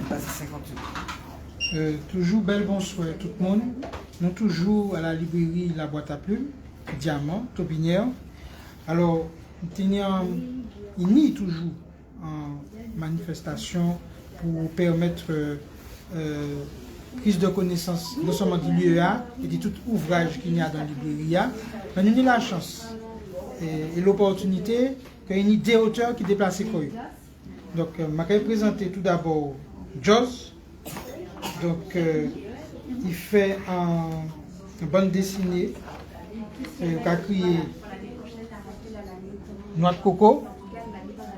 passer 50 secondes. Toujours bel bonsoir tout le monde. Nous toujours à la librairie La Boîte à Plumes, Diamant, Taupinière. Alors, il y a toujours en manifestation pour permettre prise de connaissance non seulement du l'UEA et de tout ouvrage qu'il y a dans la librairie. Mais nous avons la chance et l'opportunité qu'il y ait des auteurs qui déplacent quoi. Donc, je vais présenter tout d'abord Joz. Donc, il fait une bande dessinée qui a créé Noix de Coco.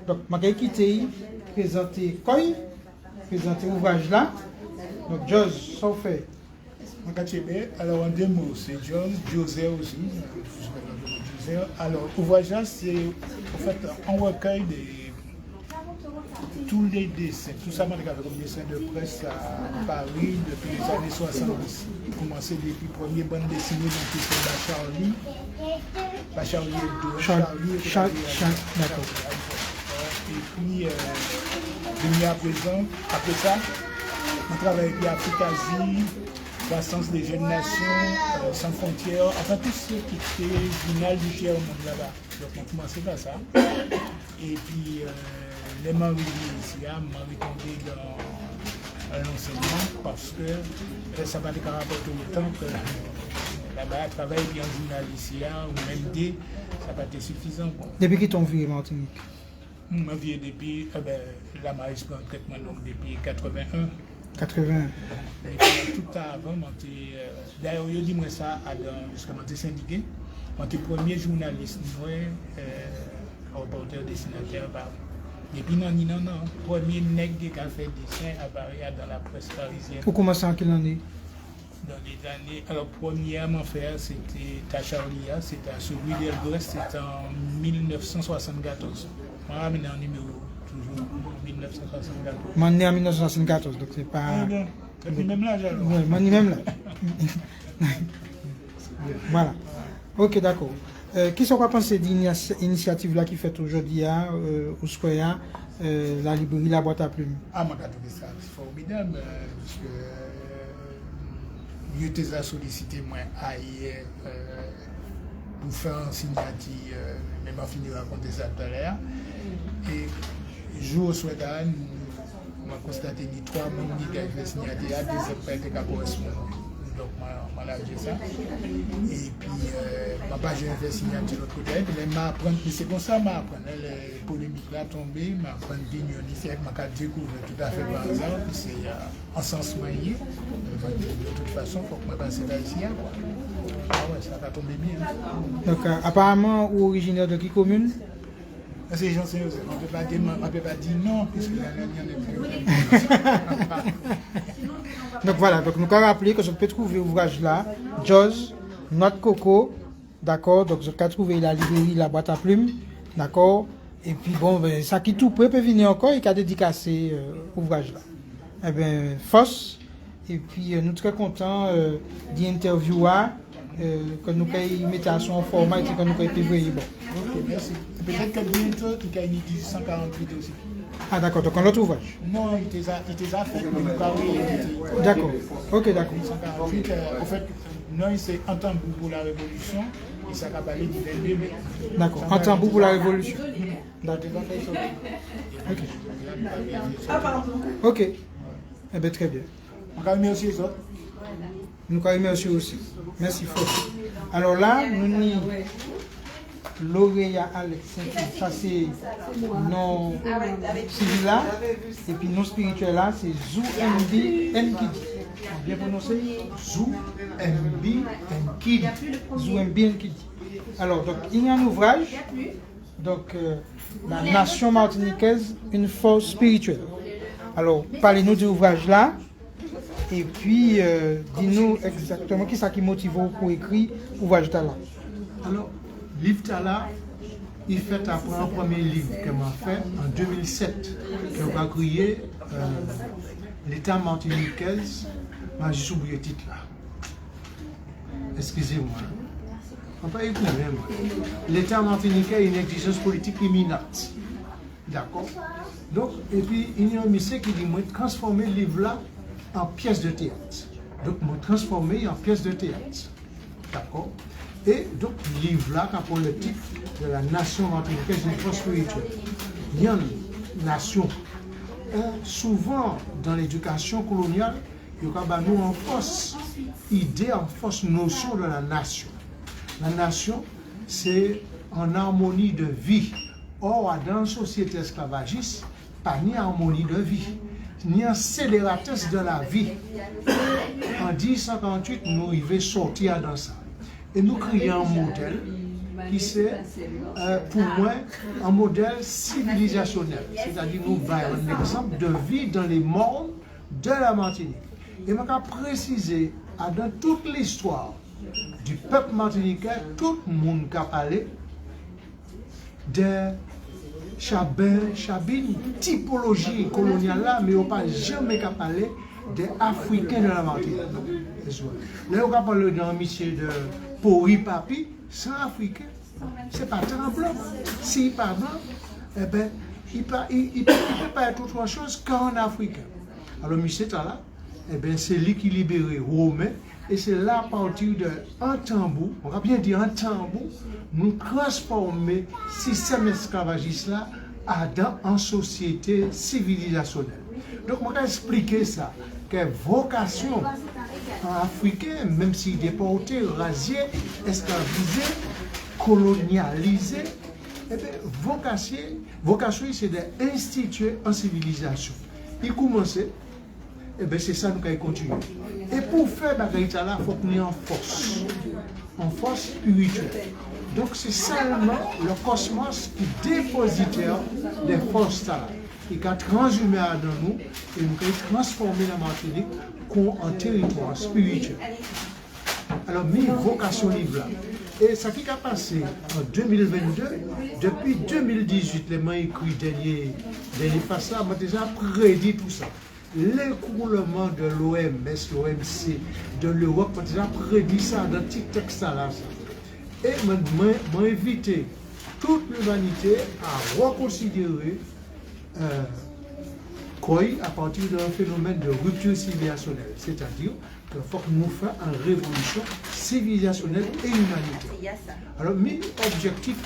Donc, je vais quitter, présenter Koy, présenter l'ouvrage là. Donc, Joz, ça fait. Alors, en deux mots, c'est José aussi. Alors, l'ouvrage là, c'est en fait un recueil de tous les dessins. Tout ça, j'ai fait comme dessin de presse à Paris depuis les années 70. J'ai commencé depuis le premier bande dessinée, donc c'était Charlie Hebdo. Charlie, d'accord. Et puis, à présent, après ça, on travaille avec l'Afrique-Asie, Croissance des jeunes nations, Sans frontières, enfin tout ce qui était final du tiers au monde là-bas. Donc on commençait par ça. Et puis les Marie ici, Marie tombé dans l'enseignement parce que ça va être rapporter autant que là-bas, travailler bien en journaliste ou même des, ça va être suffisant. Quoi. Depuis qui t'ont vu Martinique? Je vis depuis, la maïs prend traitement donc depuis 81. 80. Et tout avant, d'ailleurs, je dis moi ça parce que je suis syndiqué. Je suis le premier journaliste, reporter dessinateur. Et puis, non, le premier nègre qui a fait dessin à Paris dans la presse parisienne. Vous commencez en quelle année? Dans les années. Alors, premièrement, c'était Tacharia, c'était à celui d'Elbrest, c'était en 1974. Moi, je suis en numéro. Toujours 1974. Moi, né en 1974, donc c'est pas. Ah, même là, alors. Oui, moi, même là. Voilà. Ok, d'accord. Qu'est-ce qu'on va penser de l'initiative là qui fait aujourd'hui au Square, la librairie La Boîte à Plumes? Ah, moi, j'ai trouvé ça formidable, parce que je t'ai sollicité moi hier pour faire un signature, mais je vais finir de raconter ça tout à l'heure. Et jour au Square, on a constaté que 3 membres qui ont fait signature à des experts qui correspondent. Donc, je vais lâcher ça. Et puis, ma page j'ai fait signature de l'autre côté. Mais c'est comme ça, les polémiques là tombées, je vais vignonifier, je vais découvrir tout à fait par hasard. Puis c'est en sens manié. De toute façon, il faut que je passe là ici. Ah ouais, ça va tomber bien. Donc, apparemment, vous originaire de quelle commune? C'est gens, on ne peut pas dire non, puisque la dernière n'est plus. Donc voilà, donc nous avons rappelé que je peux trouver l'ouvrage là, Joz, Noix de Coco, d'accord, donc je peux trouver la librairie La Boîte à Plumes, d'accord, et puis bon, ben, ça qui tout peut venir encore et qui a dédicacé l'ouvrage là. Eh bien, force, et puis nous sommes très contents d'interviewer, que nous pouvons mettre à son format et que nous pouvons publier. Bon. Ok, merci. Peut-être que bientôt, il y a une 1848 aussi. Ah d'accord, donc un autre ouvrage. Non, il était à fait, mais d'accord, ok, d'accord. 1848, en fait, non, c'est un tambour pour la Révolution, et ça va parler du 22 mai. D'accord, un tambour pour la Révolution. D'accord. Ok. Ok. Eh bien, très bien. On va remercier les autres. Nous remercions aussi. Merci fort. Alors là, nous avons lauréat Alex, ça c'est non civil là, et puis non spirituel là, c'est Zou MB Nkidi. Bien prononcé? Zou MB Nkidi. Zou MB Nkidi. Alors, donc, il y a un ouvrage, donc, La nation martiniquaise, une force spirituelle. Alors, parlez-nous de l'ouvrage là. Et puis, dis-nous exactement qui ça qui motive pour écrire l'ouvrage là. Alors, livre là, il fait après un premier livre que m'a fait en 2007, qu'on a créé l'État martiniquais, mais j'ai oublié le titre là. Excusez-moi. On peut écrire même. L'État martiniquais a une exigence politique imminente. D'accord? Donc, et puis, il y a un monsieur qui dit, moi, transformer le livre là en pièce de théâtre. Donc, moi, transformer en pièce de théâtre. D'accord? Et donc, le livre là, quand on le titre de la nation martiniquaise d'une force spirituelle. Il y a une nation. Souvent, dans l'éducation coloniale, il y a nous en fausse idée, en fausse notion de la nation. La nation, c'est en harmonie de vie. Or, dans une société esclavagiste, pas ni harmonie de vie, ni accélératrice de la vie. En 1048, nous arrivons sortir dans ça. Et nous créons un modèle qui c'est, pour moi, un modèle civilisationnel. C'est-à-dire nous voyons un exemple de vie dans les mondes de la Martinique. Et je vais préciser, dans toute l'histoire du peuple martiniquais, tout le monde a parlé de chabine, typologie coloniale là, mais on n'a pas jamais parlé des Africains de la Martinique. Là, on a parlé d'un monsieur de Pori Papi, c'est Africain. C'est pas très blanc. S'il n'est pas blanc, eh ben, il ne peut pas être autre chose qu'un Africain. Alors, monsieur là, eh ben, c'est lui qui libérait Romain. Et c'est là, à partir d'un tambour, on va bien dire un tambour, nous transformer le système esclavagiste là en société civilisationnelle. Donc, on va expliquer ça, que vocation africaine, même si déporté, rasé, esclavisé, colonialisé, eh bien, vocation c'est d'instituer en civilisation. Il commençait, eh bien, c'est ça nous allons continuer. Et pour faire ça là, il faut qu'on ait en force spirituelle. Donc c'est seulement le cosmos qui est dépositaire des forces là. Il a transhumé dans nous et nous allons transformer la Martinique en territoire spirituel. Alors, mis vocation livre là. Et ça qui a passé en 2022, depuis 2018, les mains écrits dernier face là, j'ai déjà prédit tout ça. L'écroulement de l'OMS, l'OMC, de l'Europe, j'ai déjà prédit ça dans petit texte là. Et j'ai invité toute l'humanité à reconsidérer à partir d'un phénomène de rupture civilisationnelle. C'est-à-dire qu'il faut que nous fassions une révolution civilisationnelle et humanitaire. Alors, mes objectifs,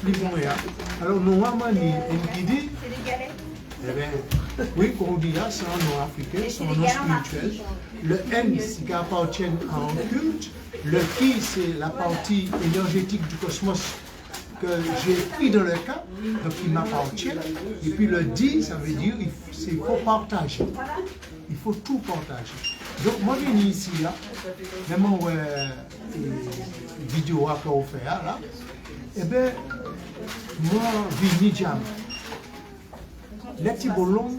alors nous avons dit, eh bien, oui, comme on dit là, c'est un nom africain, c'est un nom spirituel. Le N, c'est qui appartient à un culte. Le Qui, c'est la partie énergétique du cosmos que j'ai pris dans le cas, donc il m'appartient. Et puis le dit, ça veut dire qu'il faut partager. Il faut tout partager. Donc moi je viens ici là, même en vidéo qu'on fait là, et bien moi je viens jam. Les petits bolons,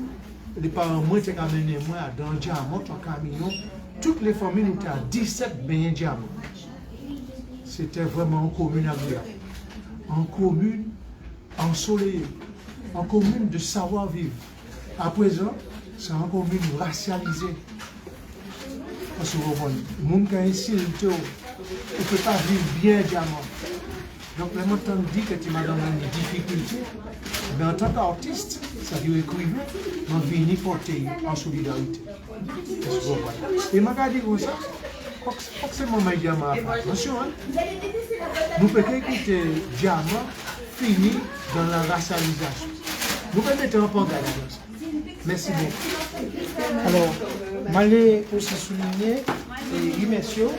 les parents moi t'es amené moi dans le diamant, en camion, toutes les familles nous étaient à 17 bains diamants. C'était vraiment en commune agréable. En commune ensoleillée, en commune de savoir-vivre. À présent, c'est en commune racialisée. Parce que le monde qui a ici, il ne peut pas vivre bien diamant. Donc, le monde dit que tu m'as donné des difficultés. Mais en tant qu'artiste, ça veut dire écrivain, on vient y porter en solidarité. Et je regarde comme ça, forcément, ma diamant a fait attention. Nous pouvons écouter diamant fini dans la racialisation. Nous pouvons mettre en pangade dans ça. Merci beaucoup. Alors, je vais aussi souligner, et messieurs,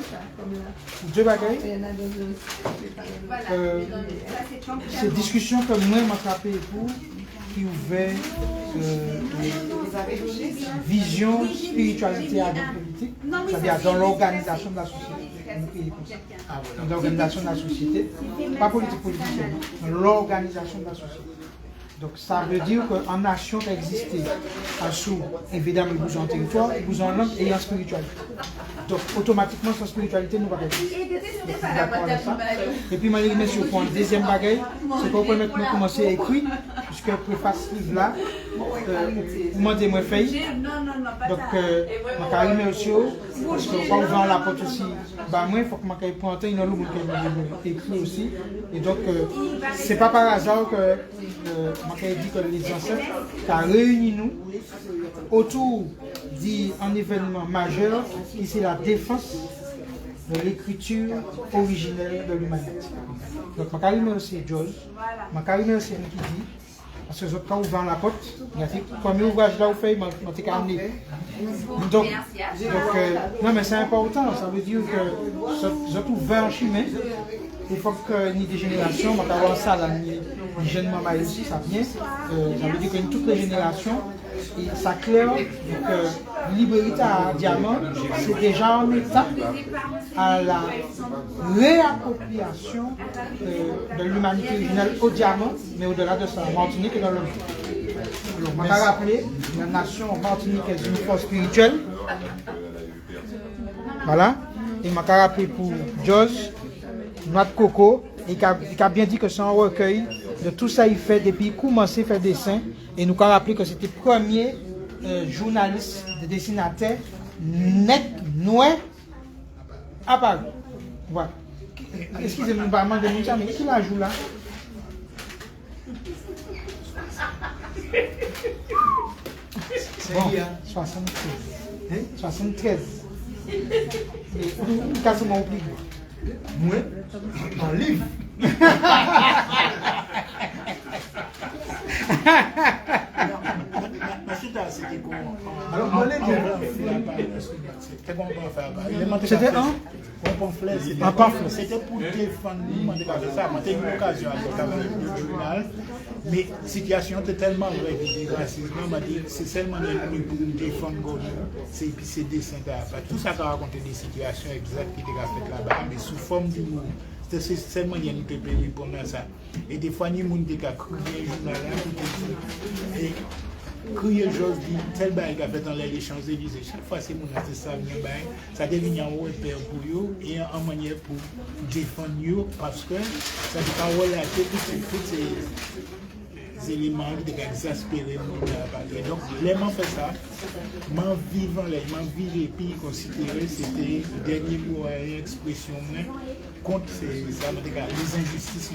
deux bagailles. Cette discussion que moi m'a frappé pour, qui ouvert vision, spiritualité et politique, c'est-à-dire dans l'organisation de la société. Dans l'organisation de la société, pas politique politicienne, dans l'organisation de la société. Donc ça veut dire qu'en nation qui existait, en sous, évidemment, il bouge en territoire, il bouge en langue et en spiritualité. Donc automatiquement, sa spiritualité nous va être. Et puis, je vais sur le deuxième bagage, c'est qu'on peut maintenant commencer à écrire puisque préface livre là, vous m'entendez moi fait. Donc, je remercie parce que quand on vend la porte aussi, bah moi il faut que je prenne une autre qui écrit aussi. Et donc, c'est pas par hasard que je dit que les ancêtres ont réuni nous autour d'un événement majeur qui c'est la défense de l'écriture originelle de l'humanité. Donc, je remercie George, je remercie Nikiti. Parce que quand vous vendez la porte, le premier ouvrage là, vous faites, je t'ai amené. Donc, non, mais c'est important, ça veut dire que vous êtes ouvert en chemin. Il faut que ni des générations, on va avoir ça là, les jeunes mamans aussi, ça vient. Ça veut dire que toutes les générations, et ça claire que Liberté à Diamant, c'est déjà en étape à la réappropriation de l'humanité originelle au diamant, mais au-delà de ça, en Martinique et dans le monde. Alors, on va rappeler, la nation Martinique est une force spirituelle. Voilà. Et on va rappeler pour George, Noix de Coco, et qui a bien dit que c'est un recueil de tout ça il fait depuis qu'il a commencé à faire des dessins. Et nous avons rappelé que c'était le premier journaliste de dessinateur net, noir, à Paris. Voilà. Excusez-moi, je vais demander, mais qui la joue là? Bon, 73. 73. Et où quasiment oublié? Moi, en livre. Alors, c'était un pamphlet. Un pamphlet. C'était pour défendre ça. J'ai eu l'occasion de travailler dans le journal. Mais la situation était tellement vraie que le racisme m'a dit c'est seulement pour défendre c'est puis ces dessins. Tout ça a raconté des situations exactes qui étaient faites là-bas, mais sous forme d'humour. C'est seulement il y a une pépé pour ça. Et des fois, nous avons crié journal et crier chose dit tel bail qu'a fait dans les Champs-Élysées. Chaque fois c'est mon ça ça devient un repère pour eux et en manière pour défendre eux parce que ça va relater tous ces éléments qui exaspérés donc les m'en fait ça m'en vivant les m'en vivre et puis considérer c'était le dernier mot et expression contre les injustices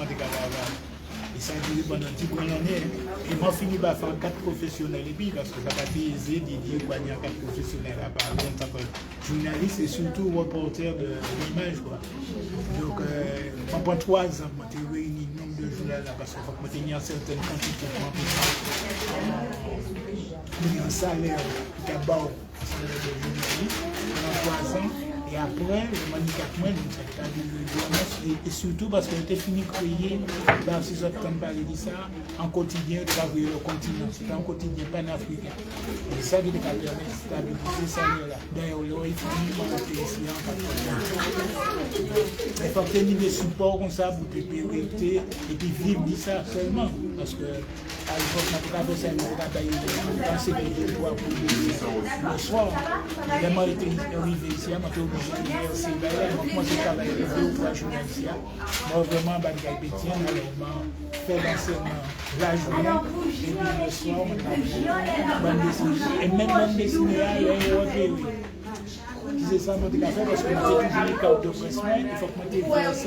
et ça a duré pendant un petit bon année. Et moi, je finis par faire 4 professionnels et puis parce que ça n'a pas été aisé de dire qu'il y a 4 professionnels à parler en tant que journaliste et surtout reporter de l'image. Donc, pendant 3 ans, je me réuni le nombre de journalistes parce qu'il faut que je tenir certaines quantités pour un salaire qui est bas de journaliste pendant 3 ans. Et après, le manicatement, et surtout parce qu'on était fini de créer, dans ces autres temps parler de ça, en quotidien, de travailler le continent. C'était un quotidien panafricain. Et ça, il a permis de stabiliser ça là. D'ailleurs, il faut monter ici en 80. Il faut tenir des supports comme ça pour rester et puis vivre de ça seulement. Parce que à l'époque, on a fait ça, on a pensé que les droits pour le soir. Vraiment, il était arrivé ici, moi j'ai travaillé avec 2 ou 3 journalistes. Moi vraiment, je fais l'enseignement la journée et puis le soir, et même bande dessinée, c'est ça que je fais parce que j'ai toujours les cartes de presse, il faut que je me déverse.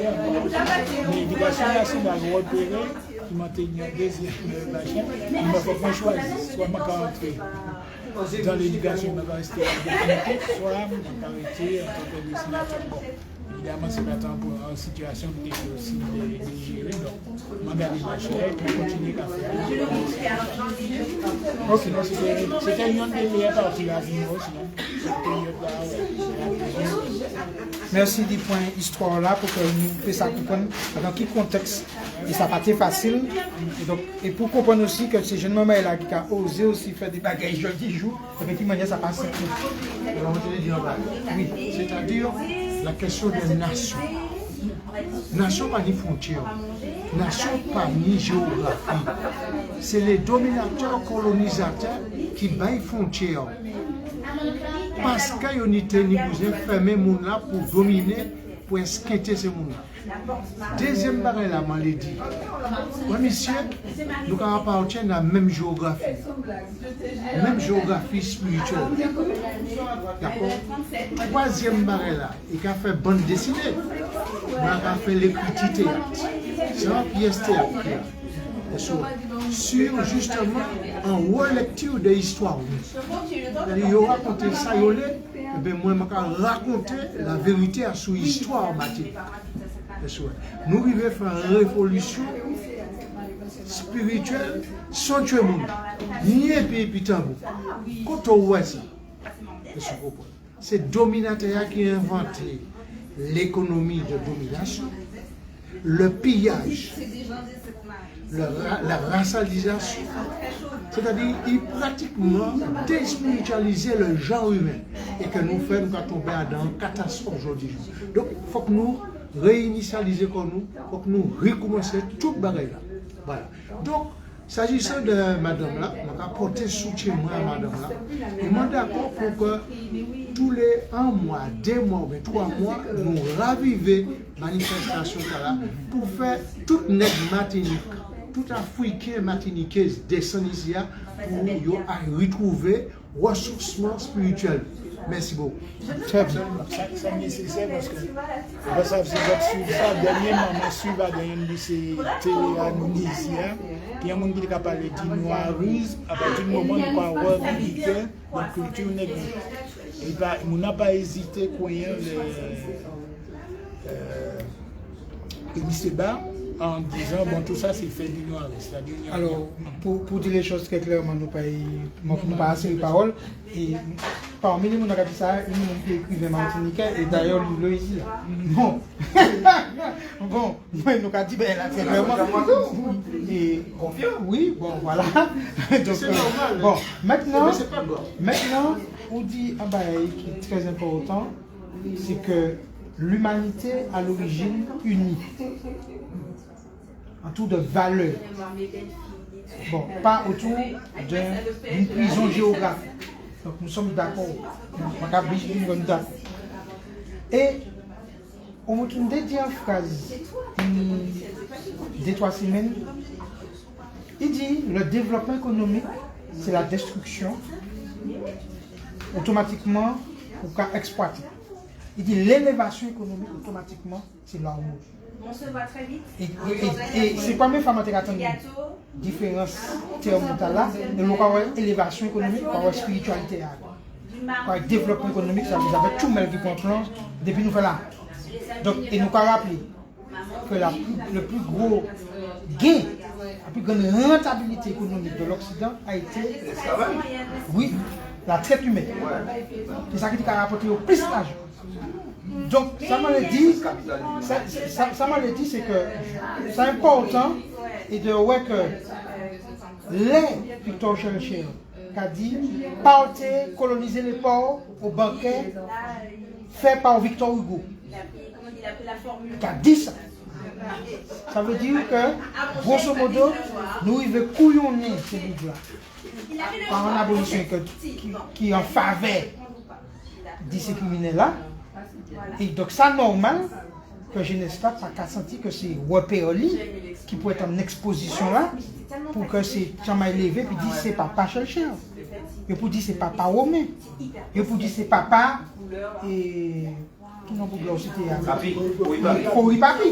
Mais l'éducation nationale repérée, qui m'a tenu un deuxième machin, il faut que je choisisse, soit ma rentrer dans l'éducation, je vais rester à la soit je vais arrêter en tant que dessinateur. Bon, évidemment, c'est maintenant pour une situation qui est aussi de gérer, donc je vais garder ma chair et continuer à faire. Ok, c'était une des meilleures parties de la vie, merci du point histoire là pour que nous fassions ça comprendre dans quel contexte et ça n'a pas été facile et pour comprendre aussi que ces jeunes mamans là qui ont osé aussi faire des bagages jeudi jour effectivement ça passe alors je vais dire oui c'est-à-dire la question des nations. Nation pas ni frontières, nation pas ni géographie. C'est les dominateurs colonisateurs qui baillent frontières. Parce qu'ils ont été fermés pour dominer, pour esquinter ces gens. Deuxième barrière, la maladie. Oui, monsieur, nous appartenons à la même géographie. Même géographie spirituelle. D'accord? Troisième barrière, là, il a fait bande dessinée. Il a fait l'écriture théâtre. C'est un pièce théâtre. Sur justement en relecture de l'histoire. Il a raconté ça, moi je raconter la vérité à son histoire. Nous vivons faire une révolution spirituelle sans tuer le monde. Ni un pays pitambou. Quand on voit ça, c'est dominateur qui a inventé l'économie de domination, le pillage, la racialisation, c'est-à-dire il pratiquement déspiritualisé le genre humain et que nous faisons quand on tomber dans une catastrophe aujourd'hui. Donc il faut que nous réinitialiser comme nous, il faut que nous recommencions toute barrière là. Voilà. Donc, s'agissant de madame là, on va apporter soutien à madame là. Et moi d'accord pour que tous les 1 mois, 2 mois, 3 mois, nous raviver manifestation là pour faire toute notre Martinique, tout Africain martiniquais descend ici pour retrouver ressourcement spirituel. Merci beaucoup. Très bien. C'est nécessaire parce que ça suivre ça. Dernièrement, je suis dans une de ces télé-amnésiens. Il y a des gens qui parlent de noirisme à partir du moment où on parle de la culture négative. Et on n'a pas hésité à croire le Sébat en disant bon tout ça c'est fait du noirisme. Alors, pour dire les choses très clairement, nous n'avons pas assez de paroles. Et parmi les gens qui ont dit ça, il y a des gens qui écrivent martiniquais et d'ailleurs lui ici. Bon, bon, nous avons dit ben là c'est vraiment. Et oui, bon voilà. Donc, C'est normal. Bon, maintenant, Mais c'est pas bon. on dit un bail qui est très important, c'est que l'humanité à l'origine unie. Autour de valeurs. Bon, pas autour d'une prison géographique. Donc nous sommes d'accord. Et on me tourne dit en phrase, des 3 semaines, il dit le développement économique, c'est la destruction, automatiquement, pour qu'à exploiter. Il dit l'élévation économique, automatiquement, c'est l'harmonie. On se voit très vite. Et c'est quoi mes femmes qui attendent différence théomentale là, de l'élévation économique, par spiritualité, par développement économique, ça vous avez tout mal qui prend plan depuis nous faisons là. Donc, et nous avons rappelé que le plus gros gain, la plus grande rentabilité économique de l'Occident a été, oui, la traite humaine. C'est ça qui a rapporté au plus d'argent. Donc, ça m'a dit, c'est que c'est important et de voir que les Victor Schellcher qui a dit partez coloniser les ports au banquet fait par Victor Hugo. Qui a dit ça. Ça veut dire que, grosso modo, nous devons couillonner ces bouts-là par une abolition qui est en faveur de ces criminels-là. Et donc, c'est normal que je n'ai pas senti que c'est Wapéoli qui peut être en exposition là pour que c'est Chama élevé puis dire c'est papa Schellcher. Et pour dire c'est papa Romain. Et pour dire c'est papa et qui n'ont pas c'était Papi. Papi.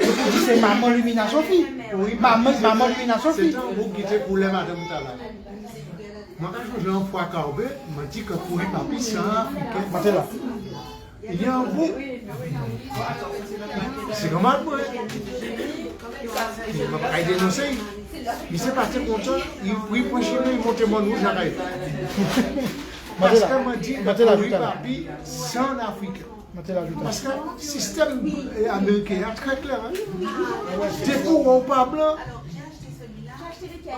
Et pour dire c'est maman Lumina Sophie. Maman Lumina Sophie. C'est un groupe qui était pour les madame Tala. Moi, quand je suis fois Carbet, il m'a dit que pour les papis, c'est un Africain. Il y a un groupe. C'est comme un peu. Il m'a pas dénoncé. Il s'est parti comme ça. Il prend chez lui, il monte mon rouge, j'arrête. Parce qu'il m'a dit que pour les papis, c'est un Africain. Parce que le système américain est très clair. Dès qu'on ne pas blanc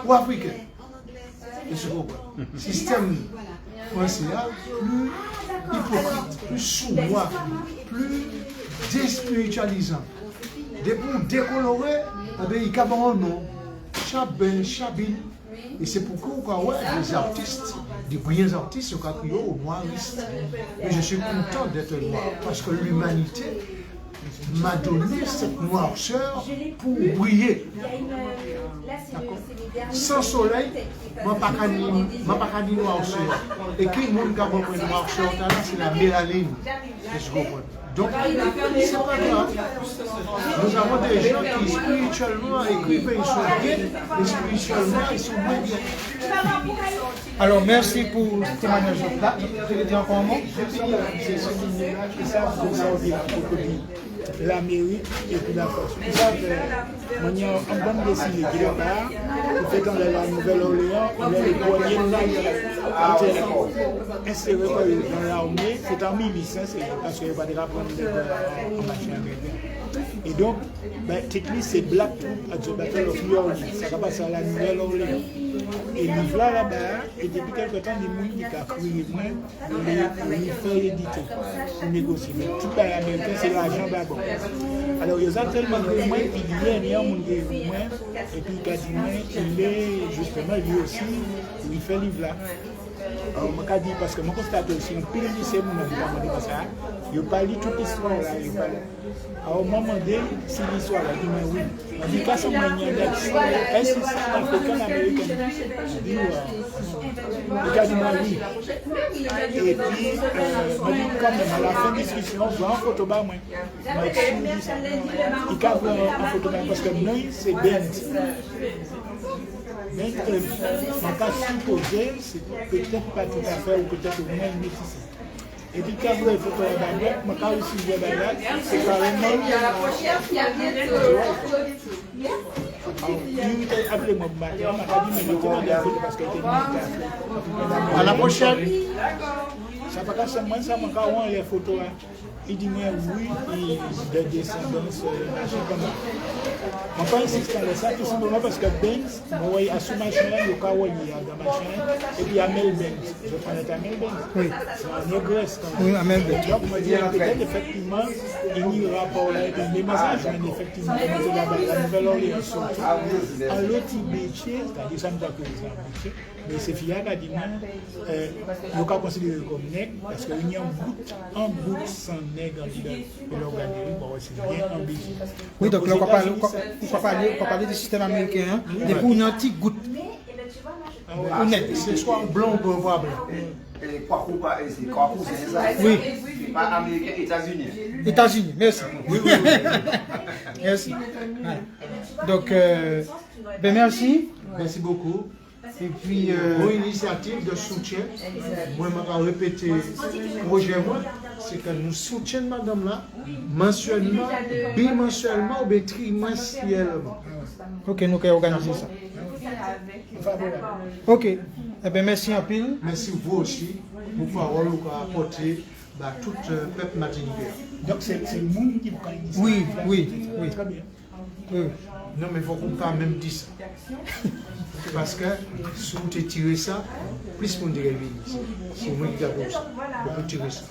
ou africain. Système français, plus hypocrite, plus sournois, plus déspiritualisant. Dès pour décolorer, il y a un nom, Chabin, Chabine. Et c'est pourquoi on a des artistes, des brillants artistes qui ont crié au noiristes. Et je suis content d'être noir parce que l'humanité m'a donné cette noirceur pour briller. Il y a une. Là, c'est les derniers. Sans soleil, je ne peux pas dire noirceur. Et qui est le monde qui a compris noirceur, c'est la mélanine. Je comprends. Donc, c'est pas grave. Nous avons des gens qui spirituellement écrivent, ils sont bien, et spirituellement, ils sont moins bien. Alors, merci pour ce témoignage là. Je vais dire encore un mot. C'est ce qui savent de servir la mairie et puis la force. Vous savez, on a bonne décision qui est là, vous faites dans la Nouvelle-Orléans, il y a les premiers insérés dans l'armée, c'est en 1800, parce qu'il n'y a pas de rapport en machine américaine. Et donc, techniquement, c'est Black Troop at the Battle of New Orleans, ça va passer à la Nouvelle-Orléans. Et livre là-bas, et depuis quelque temps, des gens qui ont crié moins, ils font éditer pour négocier. Mais tout les Américain, c'est l'argent d'abord. Alors, ils ont tellement de moins, puis il y a un monde qui est moins, et puis quasiment, il est justement lui aussi, il fait livre là. Alors, je me dis, parce que je constate aussi, un pile de lycée, je ne sais pas, il n'y a pas lu toute l'histoire là. Alors, au moment donné, si l'histoire là, il dit, oui. On dit, qu'est-ce qu'on a dit, est-ce que c'est africain, américain? Je dis, il a dit, oui. Et puis, je dis, quand même, à la fin de la discussion, je vois en photo, moi, il a vu en photo, parce que nous, c'est Benz. Mais on peut supposer, c'est peut-être pas tout à fait, ou peut-être au moins métissé. Et puis quand vous avez fait la baguette, je vais aussi dire la baguette, c'est carrément... Il a appelé mon matin, il m'a dit, mais comment il a fait parce qu'il était militaire. À la prochaine. Ça ne va pas seulement ça, mais quand on les photos, il dit, mais oui, il a des descendance, machin comme ça. Je ne vais pas insister sur ça, tout simplement parce que Benz, à ce machin-là, il y a dans machin, et puis Amel Benz. Je connais Amel Benz. Oui. C'est un négresse. Oui, Amel Benz. Donc, je me dis, peut-être effectivement, il y a un rapport là, et puis les messages, mais effectivement, la Nouvelle-Orléans surtout, à l'autre métier, c'est-à-dire ça ne doit que les métier, mais c'est fiable à dire, il faut considérer comme nègre, parce qu'il y a un bout sans nègre dans l'organisme, bon, c'est bien ambitieux. Oui, donc là, on va parler du système américain, des pour une antique goutte. C'est soit blanc ou pas blanc. Oui. Pas américain, États-Unis. États-Unis, merci. Oui. Merci. Voilà. Donc, merci. Merci beaucoup. Et puis, Mon initiative de soutien, moi, je vais répéter le projet, c'est que nous soutiennent madame là, mensuellement, bimensuellement ou bien trimestriellement. ok, nous allons organiser ça. Ok. Eh bien, merci en pile. Merci vous aussi pour pouvoir apporter tout le peuple martiniquais. Donc, c'est le monde qui prend l'initiative. Oui. Très bien. Oui. Non, mais il faut qu'on pas même dire ça. Parce que si vous tirez ça, plus on dirait ici. C'est moi qui garde ça. On peut tirer ça.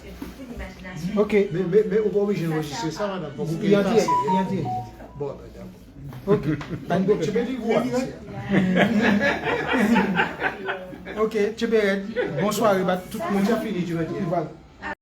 Ok. Mais on n'est pas obligé d'enregistrer ça, madame. Il y a dit. Bon, Ok. tu peux dire quoi? Ok, tu peux. Bonsoir, tout le monde. Tu as fini, tu veux dire. Voilà.